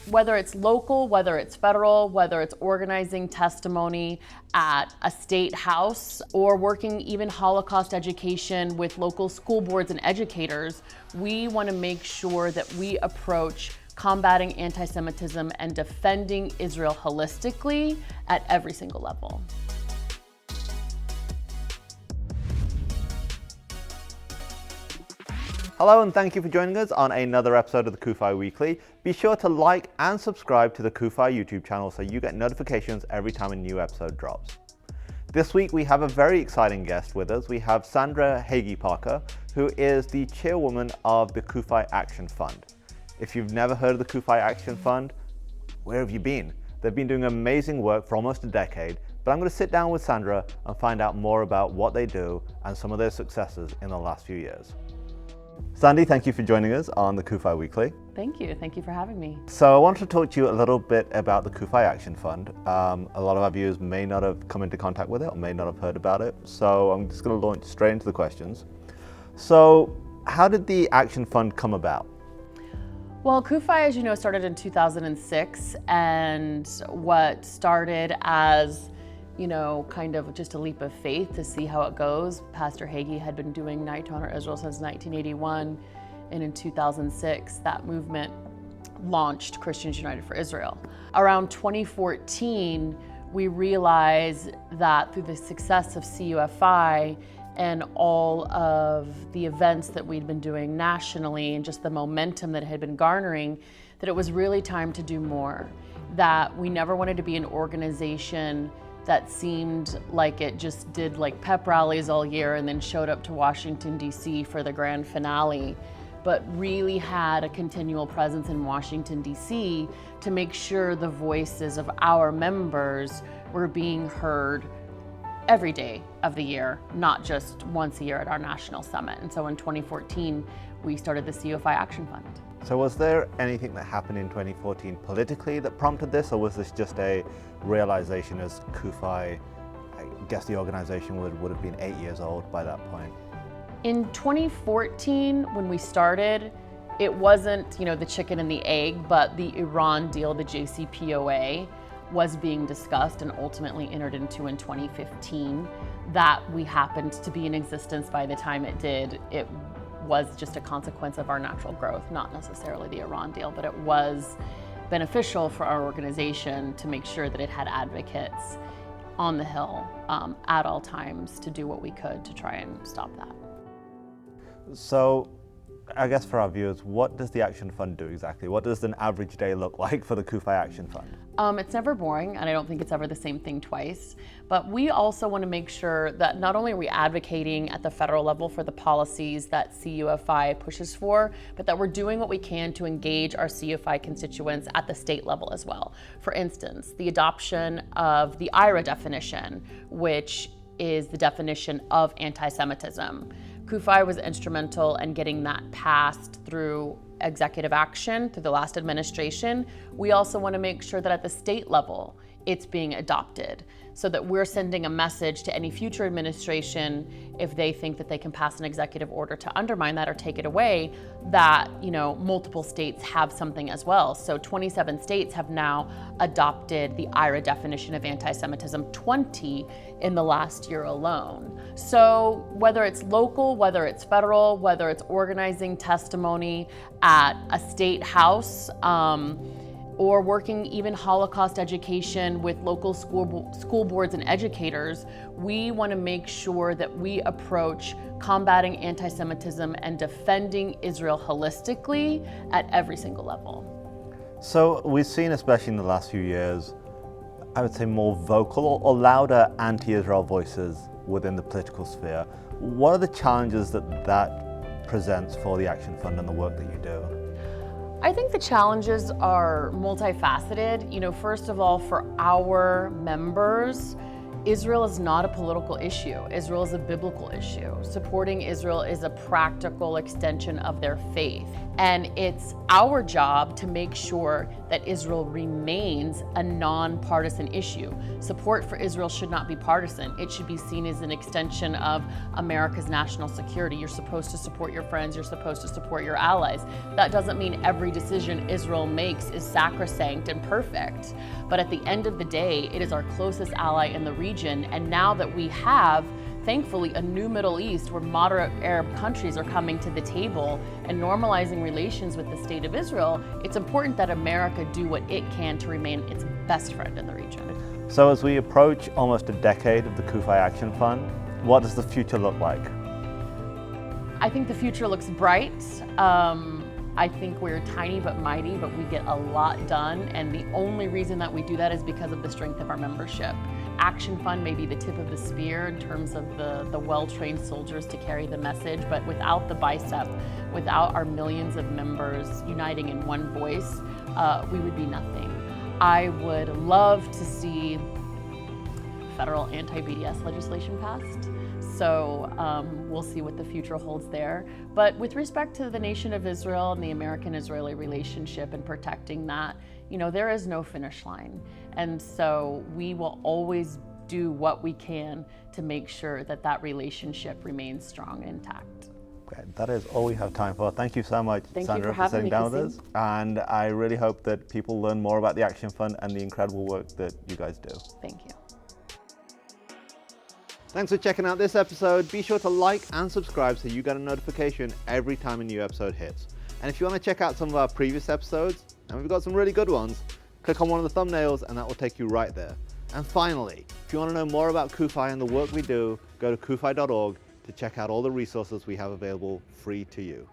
Whether it's local, whether it's federal, whether it's organizing testimony at a state house, or working even Holocaust education with local school boards and educators, we want to make sure that we approach combating anti-Semitism and defending Israel holistically at every single level. Hello and thank you for joining us on another episode of the CUFI Weekly. Be sure to like and subscribe to the CUFI YouTube channel so you get notifications every time a new episode drops. This week we have a very exciting guest with us. We have Sandra H Parker, who is the chairwoman of the CUFI Action Fund. If you've never heard of the CUFI Action Fund, where have you been? They've been doing amazing work for almost a decade, but I'm going to sit down with Sandra and find out more about what they do and some of their successes in the last few years. Sandy, thank you for joining us on the CUFI Weekly. Thank you for having me. So I wanted to talk to you a little bit about the CUFI Action Fund. A lot of our viewers may not have come into contact with it or may not have heard about it. So I'm just going to launch straight into the questions. So how did the Action Fund come about? Well, CUFI, as you know, started in 2006, and what started as kind of just a leap of faith to see how it goes. Pastor Hagee had been doing Night to Honor Israel since 1981, and in 2006, that movement launched Christians United for Israel. Around 2014, we realized that through the success of CUFI and all of the events that we'd been doing nationally and just the momentum that had been garnering, that it was really time to do more. That we never wanted to be an organization that seemed like it just did like pep rallies all year and then showed up to Washington, D.C. for the grand finale, but really had a continual presence in Washington, D.C. to make sure the voices of our members were being heard every day of the year, not just once a year at our national summit. And so in 2014, we started the CUFI Action Fund. So was there anything that happened in 2014 politically that prompted this, or was this just a realization as CUFI, I guess the organization would have been 8 years old by that point? In 2014, when we started, it wasn't, the chicken and the egg, but the Iran deal, the JCPOA, was being discussed and ultimately entered into in 2015. That we happened to be in existence by the time it did. It was just a consequence of our natural growth, not necessarily the Iran deal, but it was beneficial for our organization to make sure that it had advocates on the Hill at all times to do what we could to try and stop that. So I guess for our viewers, what does the Action Fund do exactly? What does an average day look like for the CUFI Action Fund? It's never boring, and I don't think it's ever the same thing twice. But we also want to make sure that not only are we advocating at the federal level for the policies that CUFI pushes for, but that we're doing what we can to engage our CUFI constituents at the state level as well. For instance, the adoption of the IRA definition, which is the definition of anti-Semitism. CUFI was instrumental in getting that passed through executive action through the last administration. We also want to make sure that at the state level, it's being adopted so that we're sending a message to any future administration if they think that they can pass an executive order to undermine that or take it away, that multiple states have something as well. So 27 states have now adopted the IRA definition of anti-Semitism, 20 in the last year alone. So whether it's local, whether it's federal, whether it's organizing testimony at a state house, or working even Holocaust education with local school boards and educators, we want to make sure that we approach combating anti-Semitism and defending Israel holistically at every single level. So we've seen, especially in the last few years, I would say more vocal or louder anti-Israel voices within the political sphere. What are the challenges that presents for the Action Fund and the work that you do? I think the challenges are multifaceted. First of all, for our members, Israel is not a political issue. Israel is a biblical issue. Supporting Israel is a practical extension of their faith. And it's our job to make sure that Israel remains a nonpartisan issue. Support for Israel should not be partisan. It should be seen as an extension of America's national security. You're supposed to support your friends, you're supposed to support your allies. That doesn't mean every decision Israel makes is sacrosanct and perfect. But at the end of the day, it is our closest ally in the region. And now that we have, thankfully, a new Middle East where moderate Arab countries are coming to the table and normalizing relations with the state of Israel, it's important that America do what it can to remain its best friend in the region. So as we approach almost a decade of the CUFI Action Fund, what does the future look like? I think the future looks bright. I think we're tiny but mighty, but we get a lot done. And the only reason that we do that is because of the strength of our membership. Action Fund may be the tip of the spear in terms of the well-trained soldiers to carry the message, but without the bicep, without our millions of members uniting in one voice, we would be nothing. I would love to see federal anti-BDS legislation passed. So we'll see what the future holds there. But with respect to the nation of Israel and the American-Israeli relationship and protecting that, you know, there is no finish line. And so we will always do what we can to make sure that that relationship remains strong and intact. Okay, that is all we have time for. Thank you so much, Sandra, for sitting down with us. And I really hope that people learn more about the Action Fund and the incredible work that you guys do. Thank you. Thanks for checking out this episode. Be sure to like and subscribe so you get a notification every time a new episode hits. And if you want to check out some of our previous episodes, and we've got some really good ones, click on one of the thumbnails and that will take you right there. And finally, if you want to know more about CUFI and the work we do, go to cufi.org to check out all the resources we have available free to you.